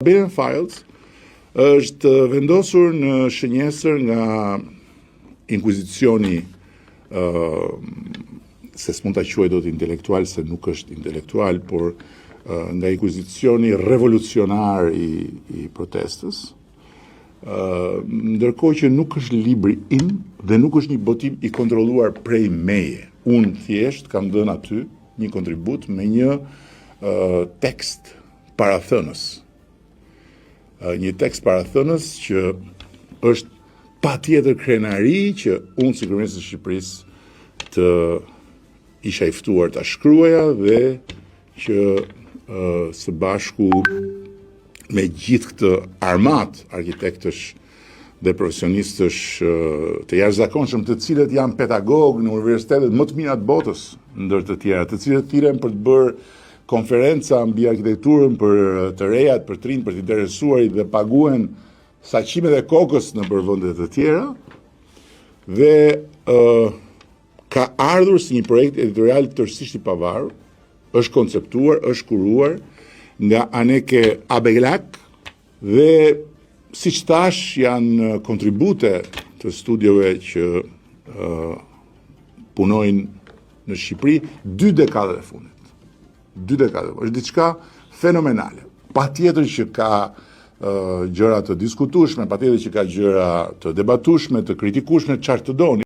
Barbarian Files është vendosur në shënjesër nga inkvizicioni, se s'mund ta quaj dot intelektual, se nuk është intelektual, por nga inkvizicioni revolucionar i protestës, ndërkohë që nuk është libri im dhe nuk është një botim i kontrolluar prej meje. Unë thjesht kam dhënë aty një kontribut me një tekst parathënës. Një tekst parathënës që është patjetër krenari që unë si kryeminist i Shqipërisë të isha i ftuar ta shkruaja dhe që së bashku me gjithë këtë armat arkitektësh dhe profesionistësh të jashtëzakonshëm, të cilët janë pedagog në universitetet më të mira të botës, ndër të tjera, të cilët thirren për të bërë konferenca mbi arkitekturën për të rejat, për të rinj, për të interesuarit dhe paguhen saqimet e kokës në vende të tjera, dhe ka ardhur si një projekt editorial tërësisht i pavarur, është konceptuar, është kuruar nga Aneke Abeglak dhe siç thash janë kontribute të studiove që punojnë në Shqipëri 2 dekadë e fundit. 2 dekadë. Është diçka fenomenale. Patjetër që ka gjëra të diskutueshme, patjetër që ka gjëra të debatueshme, të kritikueshme, çfarë të doni.